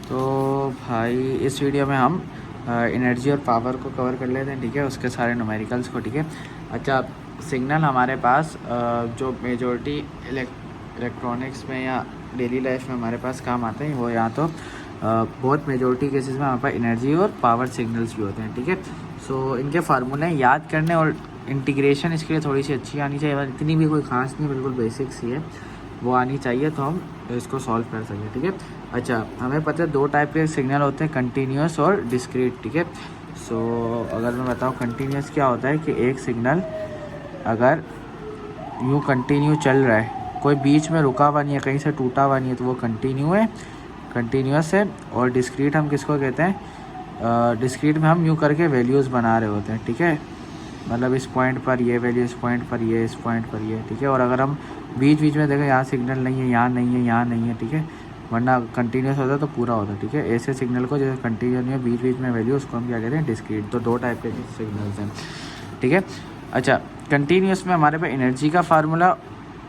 तो भाई इस वीडियो में हम एनर्जी और पावर को कवर कर लेते हैं, ठीक है, उसके सारे न्यूमेरिकल्स को, ठीक है। अच्छा, सिग्नल हमारे पास जो मेजॉरिटी इलेक्ट्रॉनिक्स में या डेली लाइफ में हमारे पास काम आते हैं, वो या तो बहुत मेजॉरिटी केसेस में हमारे पास एनर्जी और पावर सिग्नल्स भी होते हैं, ठीक है। सो इनके फार्मूले याद करने और इंटीग्रेशन इसके लिए थोड़ी सी अच्छी आनी चाहिए, इतनी भी कोई ख़ास नहीं, बिल्कुल बेसिक सी है, वो आनी चाहिए तो हम इसको सॉल्व कर सकें, ठीक है। अच्छा, हमें पता है दो टाइप के सिग्नल होते हैं, कंटिन्यूस और डिस्क्रीट, ठीक है। सो अगर मैं बताऊँ कंटिन्यूस क्या होता है कि एक सिग्नल अगर यूँ कंटिन्यू चल रहा है, कोई बीच में रुका हुआ नहीं है, कहीं से टूटा हुआ नहीं है, तो वो कंटिन्यूस है। और डिस्क्रीट हम किसको कहते हैं? डिस्क्रीट में हम यूँ करके वैल्यूज़ बना रहे होते हैं, ठीक है। मतलब इस पॉइंट पर ये वैल्यू, इस पॉइंट पर ये, इस पॉइंट पर ये, ठीक है। और अगर हम बीच बीच में देखें, यहाँ सिग्नल नहीं है, यहाँ नहीं है, यहाँ नहीं है, ठीक है, वरना कंटिन्यूस होता तो पूरा होता, ठीक है। ऐसे सिग्नल को जैसे कंटिन्यू नहीं है, बीच बीच में वैल्यू, उसको हम क्या कहते हैं? डिस्क्रीट। तो दो टाइप के सिग्नल्स हैं, ठीक है। अच्छा, कंटिन्यूस में हमारे पास एनर्जी का फार्मूला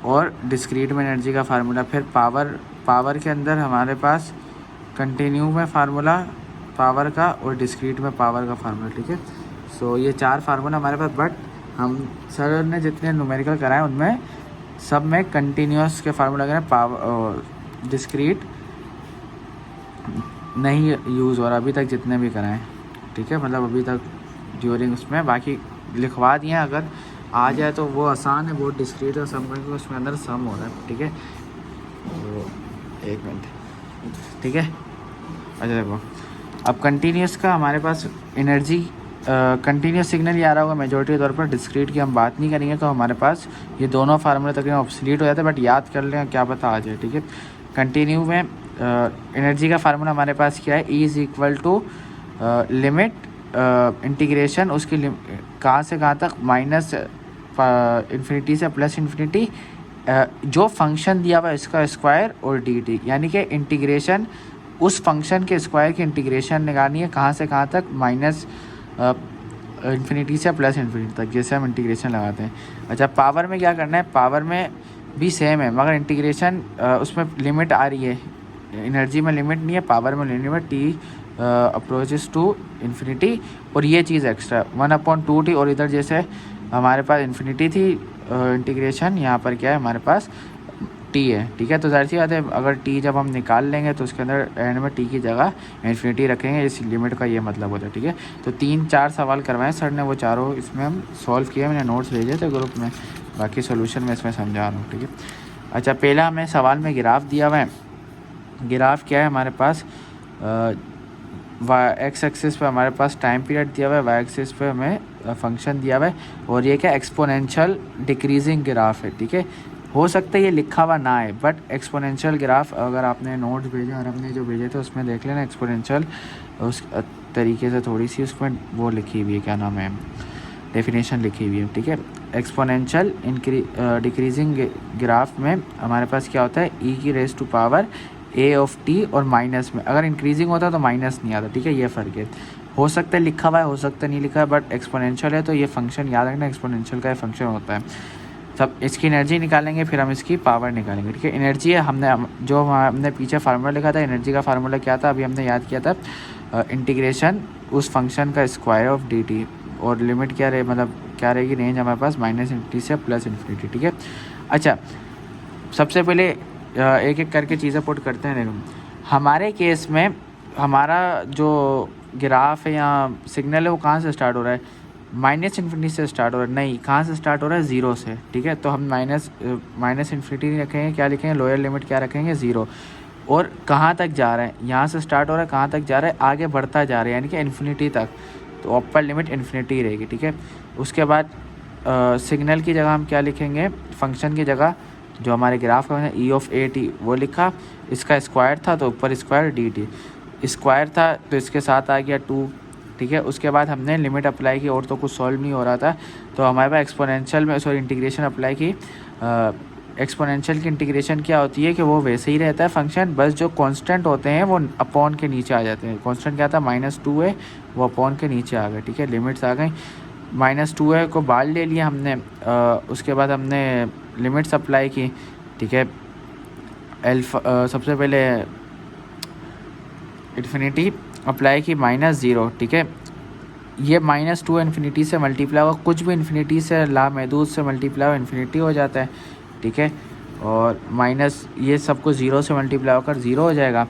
और डिस्क्रीट में एनर्जी का फार्मूला। फिर पावर के अंदर हमारे पास कंटिन्यू में फार्मूला पावर का और डिस्क्रीट में पावर का फार्मूला, ठीक है। सो ये चार फार्मूला हमारे पास, बट हम सर ने जितने न्यूमेरिकल कराए उनमें सब में कंटिन्यूस के फार्मूला कराए, पावर डिस्क्रीट नहीं यूज़ हो रहा अभी तक जितने भी कराएं, ठीक है। मतलब अभी तक ड्यूरिंग उसमें बाकी लिखवा दिए, अगर आ जाए तो वो आसान है, बहुत डिस्क्रीट और सम करके उसमें अंदर सम हो रहा है, ठीक है। तो एक मिनट, ठीक है। अच्छा देखो, अब कंटिन्यूस का हमारे पास एनर्जी कंटिन्यूस सिग्नल ही आ रहा होगा मेजॉरिटी के तौर पर, डिस्क्रीट की हम बात नहीं करेंगे, तो हमारे पास ये दोनों फार्मूले तकरीबन ऑब्सलीट हो जाते हैं, बट याद कर लें, क्या पता आ जाए, ठीक है। कंटिन्यू में एनर्जी का फार्मूला हमारे पास क्या है? E is equal to limit integration, उसकी कहाँ से कहाँ तक, माइनस इन्फिनिटी से प्लस इन्फिनिटी, जो फंक्शन दिया हुआ है इसका स्क्वायर और dt, यानी कि इंटीग्रेशन उस फंक्शन के स्क्वायर की इंटीग्रेशन निकालनी है, कहाँ से कहाँ तक, माइनस इन्फिनिटी से प्लस इन्फिनिटी तक, जैसे हम इंटीग्रेशन लगाते हैं। अच्छा, पावर में क्या करना है? पावर में भी सेम है, मगर इंटीग्रेशन उसमें लिमिट आ रही है, एनर्जी में लिमिट नहीं है, पावर में limit t approaches to infinity, और ये चीज़ एक्स्ट्रा 1/2t, और इधर जैसे हमारे पास इन्फिनिटी थी इंटीग्रेशन, यहाँ पर क्या है हमारे पास t है, ठीक है। तो जाहिर सी बात है, अगर t जब हम निकाल लेंगे तो उसके अंदर एंड में t की जगह इन्फिनिटी रखेंगे, इस लिमिट का ये मतलब होता है, ठीक है। तो 3-4 सवाल करवाए सर ने, वो चारों इसमें हम सॉल्व किए, मैंने नोट्स भेजे थे ग्रुप में, बाकी सोल्यूशन में इसमें समझा रहा हूँ, ठीक है। अच्छा, पहला हमें सवाल में ग्राफ दिया हुआ है। ग्राफ क्या है हमारे पास? एक्स एक्सिस पे हमारे पास टाइम पीरियड दिया हुआ है, वाई एक्सिस पे हमें फंक्शन दिया हुआ है, और ये क्या एक्सपोनेंशियल डिक्रीजिंग ग्राफ है, ठीक है। हो सकता है ये लिखा हुआ ना है, बट एक्सपोनेंशियल ग्राफ, अगर आपने नोट्स भेजे और हमने जो भेजे थे उसमें देख लेना, एक्सपोनेंशियल उस तरीके से थोड़ी सी उसमें वो लिखी हुई है, क्या नाम है, डेफिनेशन लिखी हुई है, ठीक है। एक्सपोनेंशियल डिक्रीजिंग ग्राफ में हमारे पास क्या होता है? e की raise to power a of t, और माइनस में अगर इंक्रीजिंग होता तो माइनस नहीं आता, ठीक है, ये फ़र्क है। हो सकता है लिखा हुआ है, हो सकता है नहीं लिखा है, बट एक्सपोनेंशियल है तो ये फंक्शन याद रखना, एक्सपोनेंशियल का ये फंक्शन होता है। सब इसकी एनर्जी निकालेंगे, फिर हम इसकी पावर निकालेंगे, ठीक है। एनर्जी है, हमने पीछे फार्मूला लिखा था, एनर्जी का फार्मूला क्या था, अभी हमने याद किया था, इंटीग्रेशन उस फंक्शन का स्क्वायर ऑफ dt, और लिमिट क्या रहे, मतलब क्या रहेगी, रेंज हमारे पास माइनस इन्फिनिटी से प्लस इन्फिनिटी, ठीक है। अच्छा, सबसे पहले एक एक करके चीज़ें पुट करते हैं। देखो, हमारे केस में हमारा जो ग्राफ है या सिग्नल है वो कहाँ से स्टार्ट हो रहा है? माइनस इन्फिनिटी से स्टार्ट हो रहा है, नहीं, कहाँ से स्टार्ट हो रहा है? ज़ीरो से, ठीक है। तो हम माइनस इन्फिनिटी नहीं रखेंगे, क्या लिखेंगे? लोअर लिमिट क्या रखेंगे? ज़ीरो। और कहाँ तक जा रहा है? यहाँ से स्टार्ट हो रहा है, कहाँ तक जा रहा है? आगे बढ़ता जा रहा है, यानी कि इन्फिनिटी तक, तो अपर लिमिट इन्फिनिटी रहेगी, ठीक है। उसके बाद सिग्नल की जगह हम क्या लिखेंगे? फंक्शन की जगह जो हमारे ग्राफ का e ऑफ ए टी वो लिखा, इसका स्क्वायर था तो ऊपर स्क्वायर डी टी, स्क्वायर था तो इसके साथ आ गया 2, ठीक है। उसके बाद हमने लिमिट अप्लाई की, और तो कुछ सॉल्व नहीं हो रहा था, तो हमारे पास एक्सपोनेंशियल में इंटीग्रेशन अप्लाई की। एक्सपोनेंशियल की इंटीग्रेशन क्या होती है कि वो वैसे ही रहता है फंक्शन, बस जो कांस्टेंट होते हैं वो अपॉन के नीचे आ जाते हैं। कांस्टेंट क्या था? -2 है, वो अपॉन के नीचे आ गए, ठीक है, लिमिट्स आ गई। -2 है को बाहर ले लिया हमने, उसके बाद हमने लिमिट्स अप्लाई की, ठीक है। सबसे पहले इन्फिनिटी अप्लाई की -0, ठीक है। ये -2 इन्फिनिटी से मल्टीप्लाई होगा, कुछ भी इन्फिनिटी से लामहदूद से मल्टीप्लाई हो इन्फिनिटी हो जाता है, ठीक है। और माइनस ये सबको 0 से मल्टीप्लाई होकर 0 हो जाएगा।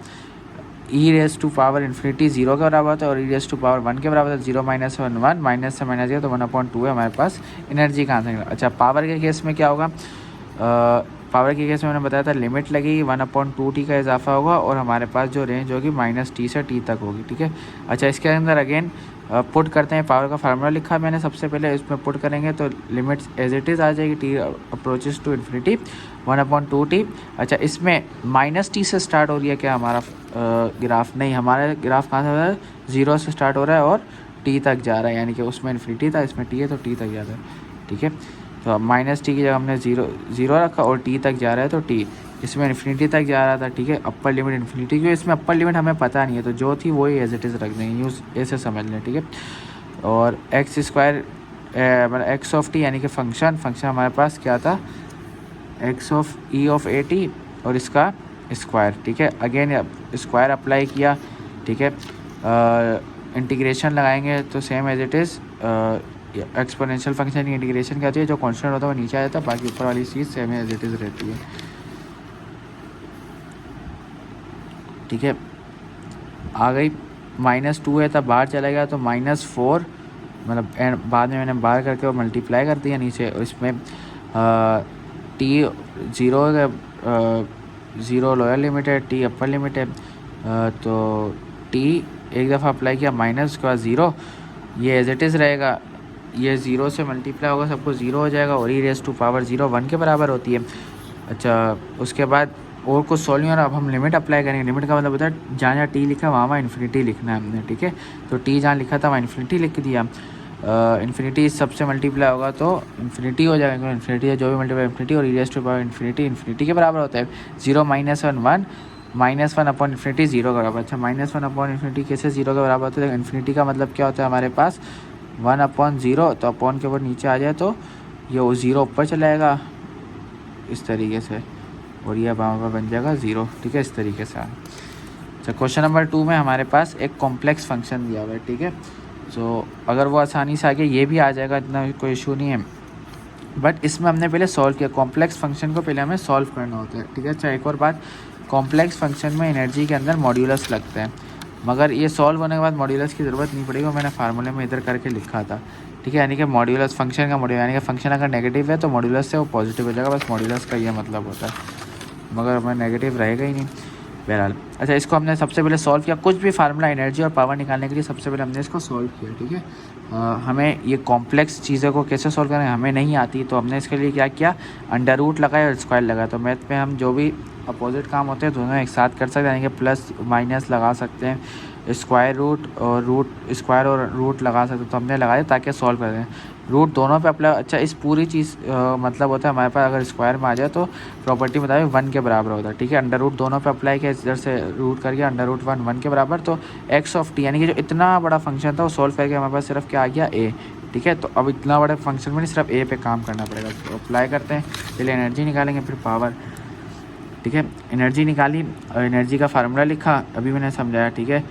ई रेस टू पावर इन्फिनिटी 0 के बराबर होता है और ई रेस टू पावर 1 के बराबर होता है। 0 - 1 1, माइनस से माइनस गया तो 1/2 है हमारे पास एनर्जी का आंसर। अच्छा, पावर के केस में क्या होगा? पावर के केस में मैंने बताया था लिमिट लगेगी, 1/2t का इजाफा होगा और हमारे पास जो रेंज होगी -t से t तक होगी, ठीक है। अच्छा, इसके अंदर अगेन पुट करते हैं, पावर का फार्मूला लिखा मैंने सबसे पहले, इसमें पुट करेंगे तो लिमिट्स एज इट इज़ आ जाएगी, t approaches to infinity 1/2t। अच्छा, इसमें -t से स्टार्ट हो रही है क्या हमारा ग्राफ? नहीं, हमारा ग्राफ कहाँ से हो रहा है? 0 से स्टार्ट हो रहा है और t तक जा रहा है, यानी कि उसमें इन्फिनिटी था, इसमें t है तो t तक जा रहा है, ठीक है। तो -t की जगह हमने 0 रखा और t तक जा रहा है तो t, इसमें इन्फिनिटी तक जा रहा था, ठीक है। अपर लिमिट इन्फिनिटी, क्योंकि इसमें अपर लिमिट हमें पता नहीं है तो जो थी वही एज इट इज़ रख देंगे, यूज़ ऐसे समझ लें, ठीक है। और x² मतलब x ऑफ t यानी कि फंक्शन हमारे पास क्या था? x of e of a t और इसका स्क्वायर, ठीक है। अगेन स्क्वायर अप्लाई किया, ठीक है। इंटीग्रेशन लगाएंगे तो same as it is exponential function की इंटीग्रेशन क्या होती है? जो कांस्टेंट होता है वो नीचे आ जाता है, बाकी ऊपर वाली चीज़ सेम एज इट इज़ रहती है, ठीक है। आ गई -2 है तब बाहर चला गया तो -4, मतलब बाद में मैंने बाहर करके और मल्टीप्लाई कर दिया नीचे, और इसमें t 0 लोअर लिमिट है, t अपर लिमिट है, तो t एक दफ़ा अप्लाई किया माइनस के बाद 0, ये एज इट इज़ रहेगा, ये 0 से मल्टीप्लाई होगा सबको 0 हो जाएगा और ई रेस टू पावर 0 1 के बराबर होती है। अच्छा, उसके बाद और कुछ सॉल्व नहीं हो रहा, अब हम लिमिट अप्लाई करेंगे। लिमिट का मतलब होता है जहाँ जहाँ टी लिखा है वहाँ इन्फिनिटी लिखना है हमने, ठीक है। तो टी जहाँ लिखा था वहाँ इन्फिनिटी लिख दिया। इन्फिनिटी सबसे मल्टीप्लाई होगा तो इन्फिनिटी हो जाएगा, इन्फिनिटी है जो भी मल्टीप्लाई इन्फिनिटी, और ई रेस टू पावर इन्फिनिटी के बराबर होता है। 0 - 1 1, -1 अपॉन इन्फिनिटी 0 के बराबर। अच्छा, -1 अपॉन इन्फिनिटी कैसे 0 के बराबर होता है? इन्फिनिटी का मतलब क्या होता है हमारे पास? 1/0, तो अपॉन के ऊपर नीचे आ जाए तो ये 0 ऊपर चला जाएगा इस तरीके से, और ये वहाँ पर बन जाएगा 0, ठीक है, इस तरीके से। अच्छा, क्वेश्चन नंबर 2 में हमारे पास एक कॉम्प्लेक्स फंक्शन दिया हुआ है, ठीक है। सो अगर वो आसानी से आगे ये भी आ जाएगा, इतना कोई इशू नहीं है, बट इसमें हमने पहले सॉल्व किया। कॉम्प्लेक्स फंक्शन को पहले हमें सॉल्व करना होता है, ठीक है। अच्छा, एक और बात, कॉम्प्लेक्स फंक्शन में एनर्जी के अंदर मॉड्यूलस लगते हैं, मगर ये सॉल्व होने के बाद मॉड्यूलस की ज़रूरत नहीं पड़ेगी, मैंने फार्मूले में इधर करके लिखा था, ठीक है। यानी कि मॉड्यूलस फंक्शन का मॉड्यूलस, यानी कि फंक्शन अगर नेगेटिव है तो मॉड्यूलस से वो पॉजिटिव हो जाएगा, बस मॉड्यूलस का ये मतलब होता है, मगर हमें नेगेटिव रहेगा ही नहीं, बहरहाल। अच्छा, इसको हमने सबसे पहले सॉल्व किया, कुछ भी फार्मूला एनर्जी और पावर निकालने के लिए सबसे पहले हमने इसको सॉल्व किया, ठीक है। हमें ये कॉम्प्लेक्स चीज़ों को कैसे सॉल्व करें हमें नहीं आती, तो हमने इसके लिए क्या किया? अंडर रूट लगाया और स्क्वायर लगाया। तो मैथ में हम जो भी अपोजिट काम होते हैं दोनों एक साथ कर सकते हैं, यानी कि प्लस माइनस लगा सकते हैं, स्क्वायर रूट और स्क्वायर और रूट लगा सकते हैं, तो हमने लगाया ताकि सॉल्व कर दें। रूट दोनों पे अप्लाई। अच्छा, इस पूरी चीज़ मतलब होता है हमारे पास अगर स्क्वायर में आ जाए तो प्रॉपर्टी मुताबिक 1 के बराबर होता है, ठीक है। अंडर रूट दोनों पे अप्लाई किया, इधर से रूट करके अंडर रूट 1 के बराबर, तो x ऑफ t यानी कि जो इतना बड़ा फंक्शन था वो सॉल्व करके हमारे पास सिर्फ क्या आ गया? a, ठीक है। तो अब इतना बड़ा फंक्शन में नहीं, सिर्फ a पे काम करना पड़ेगा। तो अप्लाई करते हैं, पहले एनर्जी निकालेंगे फिर पावर, ठीक है। एनर्जी निकाली, एनर्जी का फार्मूला लिखा, अभी मैंने समझाया, ठीक है।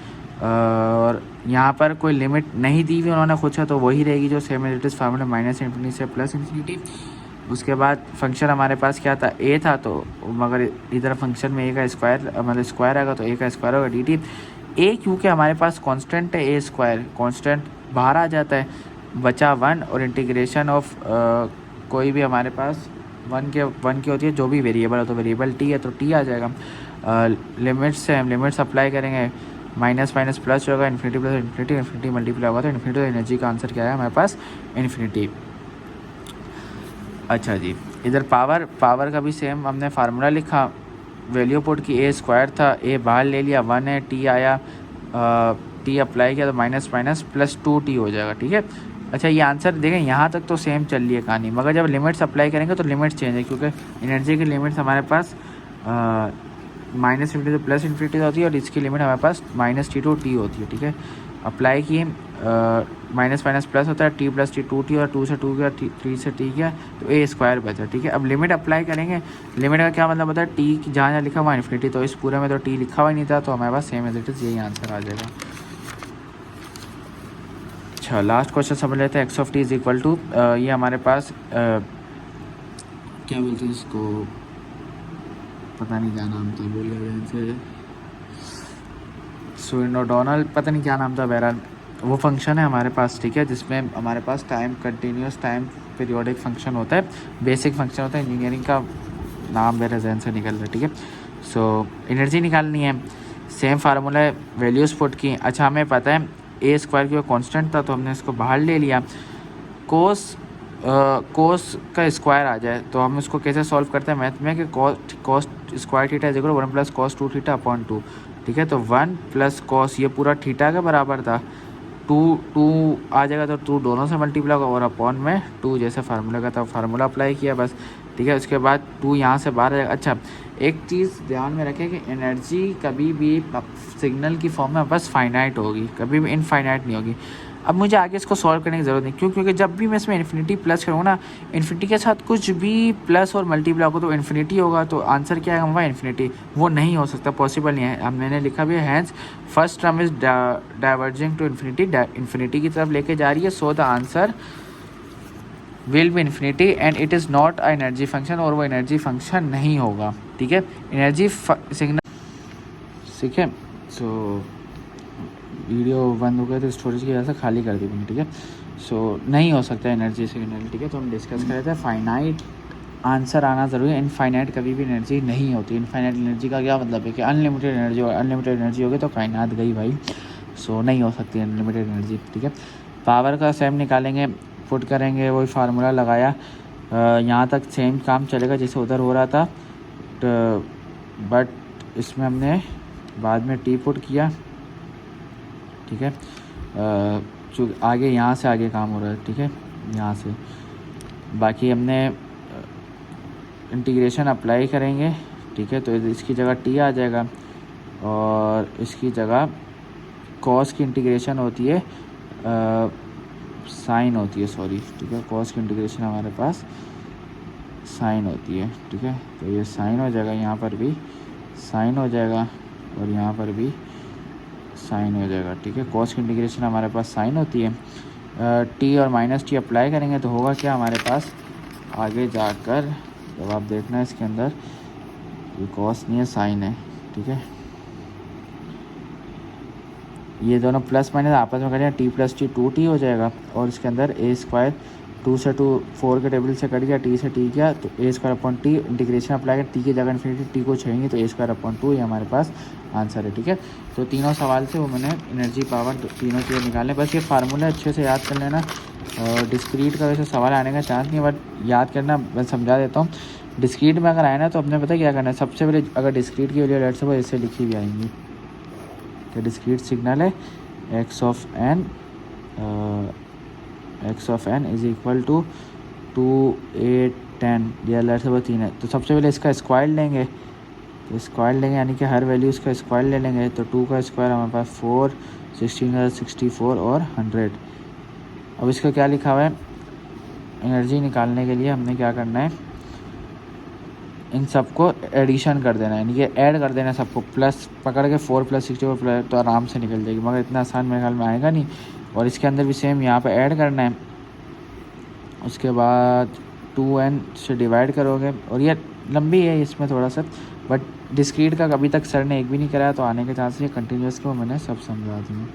और यहाँ पर कोई लिमिट नहीं दी हुई उन्होंने खुद से, तो वही रहेगी जो same as it is formula, -∞ से +∞। उसके बाद फंक्शन हमारे पास क्या था? a था, तो मगर इधर फंक्शन में a का स्क्वायर मतलब स्क्वायर आएगा तो a का स्क्वायर होगा dt। a क्योंकि हमारे पास कांस्टेंट है, a स्क्वायर कांस्टेंट बाहर आ जाता है, बचा 1, और इंटीग्रेशन ऑफ कोई भी हमारे पास 1 की होती है, जो भी वेरिएबल है, तो वेरिएबल t है तो t आ जाएगा। लिमिट्स से हम लिमिट्स अप्लाई करेंगे, माइनस माइनस प्लस होगा, infinity plus infinity, infinity multiply होगा तो इन्फिनिटी, तो एनर्जी का आंसर क्या है हमारे पास? इन्फिनिटी। अच्छा जी, इधर पावर का भी सेम हमने फार्मूला लिखा, वैल्यू पुट की, a स्क्वायर था, a बाहर ले लिया, 1 है, t आया, t अप्लाई किया तो माइनस माइनस +2t हो जाएगा, ठीक है। अच्छा, ये आंसर देखें, यहाँ तक तो सेम चल रही है कहानी, मगर जब लिमिट्स अप्लाई करेंगे तो लिमिट्स चेंज है, क्योंकि एनर्जी की लिमिट्स हमारे पास -∞ से +∞ होती है, और इसकी लिमिट हमारे पास -t to t होती है, ठीक है। अप्लाई किए, माइनस माइनस प्लस होता है, टी प्लस टी 2t और 2 से 2 गया, 3 से t गया, तो ए स्क्वायर बचा, ठीक है। अब लिमिट अप्लाई करेंगे, लिमिट का क्या मतलब होता है, टी जहाँ जहाँ लिखा हुआ इन्फिनिटी, तो इस पूरे में तो टी लिखा हुआ ही नहीं था, तो हमारे पास सेम एज इट इज़ यही आंसर आ जाएगा। अच्छा, लास्ट क्वेश्चन समझ लेते हैं। X of t is equal to, ये हमारे पास क्या बोलते हैं इसको, पता नहीं क्या नाम था, बोल गया इनसे, सुइनोडोनल, पता नहीं क्या नाम था, बहरहाल वो फंक्शन है हमारे पास, ठीक है, जिसमें हमारे पास time continuous time periodic function होता है, बेसिक फंक्शन होता है, इंजीनियरिंग का नाम मेरे जहन से निकल रहा है, ठीक है। सो एनर्जी निकालनी है, सेम फार्मूला है, वैल्यूज़ पुट की। अच्छा, हमें पता है ए स्क्वायर की वो कॉन्स्टेंट था, तो हमने इसको बाहर ले लिया। कोस का स्क्वायर आ जाए तो हम इसको कैसे सॉल्व करते हैं मैथ में, कि cos square theta is equal 1 plus cos 2 theta upon 2, ठीक है। तो 1 प्लस कॉस, ये पूरा थीटा के बराबर था, 2 आ जाएगा, तो 2 दोनों से मल्टीप्लाई होगा, और अपॉन में 2 जैसे फार्मूला का था, फार्मूला अप्लाई किया बस, ठीक है। उसके बाद 2 यहाँ से बाहर आ जाएगा। अच्छा, एक चीज़ ध्यान में रखें कि एनर्जी कभी भी सिग्नल की फॉर्म में बस फाइनाइट होगी, कभी भी इनफाइनाइट नहीं होगी। अब मुझे आगे इसको सॉल्व करने की ज़रूरत नहीं, क्यों, क्योंकि जब भी मैं इसमें इन्फिनिटी प्लस करूँगा ना, इन्फिनिटी के साथ कुछ भी प्लस और मल्टीप्लाई होगा तो इन्फिनिटी होगा, तो आंसर क्या आएगा हमारा, इन्फिनिटी। वो नहीं हो सकता, पॉसिबल नहीं है। अब मैंने लिखा भी है, hence first term is diverging to infinity, infinity की तरफ लेके जा रही है, so the answer will be infinity and it is not a energy function, और वो एनर्जी फंक्शन नहीं होगा, ठीक है। एनर्जी सिग्नल, ठीक है। सो वीडियो बंद हो गया तो स्टोरेज की वजह से खाली कर दी मैंने, ठीक है। सो नहीं हो सकता एनर्जी सिग्नल, ठीक है। तो हम डिस्कस कर रहे थे फाइनाइट आंसर आना ज़रूरी है, इनफाइनाइट कभी भी एनर्जी नहीं होती। इनफाइनाइट एनर्जी का क्या मतलब है कि अनलिमिटेड एनर्जी, और अनलिमिटेड एनर्जी होगी तो कायनात गई भाई, सो नहीं हो सकती अनलिमिटेड एनर्जी, ठीक है। पावर का सेम निकालेंगे, पुट करेंगे, वही फार्मूला लगाया, यहाँ तक सेम काम चलेगा जैसे उधर हो रहा था, बट इसमें हमने बाद में टी पुट किया, ठीक है। जो आगे यहाँ से आगे काम हो रहा है, ठीक है, यहाँ से बाकी हमने इंटीग्रेशन अप्लाई करेंगे, ठीक है। तो इसकी जगह टी आ जाएगा, और इसकी जगह कॉस की इंटीग्रेशन होती है, साइन होती है, सॉरी, ठीक है। कॉस की इंटीग्रेशन हमारे पास साइन होती है, ठीक है। तो ये साइन हो जाएगा, यहाँ पर भी साइन हो जाएगा, और यहाँ पर भी साइन हो जाएगा, ठीक है। कॉस की इंटीग्रेशन हमारे पास साइन होती है, टी और माइनस टी अप्लाई करेंगे तो होगा क्या हमारे पास आगे जाकर, जब आप देखना है इसके अंदर, ये कॉस नहीं है, साइन है, ठीक है। ये दोनों प्लस माइनस आपस में करेंगे, टी प्लस टी 2t हो जाएगा, और इसके अंदर ए स्क्वायर 2 से 2 4 के टेबल से कट गया, टी से टी गया, तो a square upon t, integration apply कर, टी की जगह इन्फिनिटी टी को छोड़ेंगे तो ए स्क्वायर अपॉन 2, ये हमारे पास आंसर है, ठीक है। तो तीनों सवाल से वो मैंने एनर्जी पावर तीनों चीज़ें निकालें, बस ये फार्मूला अच्छे से याद कर लेना। और डिस्क्रीट का वैसे सवाल आने का चांस नहीं है, बट याद करना, मैं समझा देता हूँ। डिस्क्रीट में अगर आए ना तो अपने पता क्या करना है, सबसे पहले अगर डिस्क्रीट की वैल्यू लेट से वो ऐसे लिखी भी आएंगी, तो डिस्क्रीट सिग्नल है x of n is equal to 2 8 10, या लेट से वो 3 है, तो सबसे पहले इसका स्क्वायर लेंगे, तो स्क्वायर लेंगे यानी कि हर वैल्यू इसका स्क्वायर ले लेंगे, तो 2 का स्क्वायर हमारे पास 4, 16 64 और 100। अब इसका क्या लिखा हुआ है, एनर्जी निकालने के लिए हमने क्या करना है, इन सबको एडिशन कर देना है, यानी कि ऐड कर देना है सबको, प्लस पकड़ के 4 + 64 प्लस, तो आराम से निकल जाएगी, मगर इतना आसान मेरे ख्याल में आएगा नहीं। और इसके अंदर भी सेम यहाँ पे ऐड करना है, उसके बाद 2n से डिवाइड करोगे, और ये लंबी है इसमें थोड़ा सा, बट डिस्क्रीट का अभी तक सर ने एक भी नहीं कराया, तो आने के चांस है कंटिन्यूस को मैंने सब समझा दिए।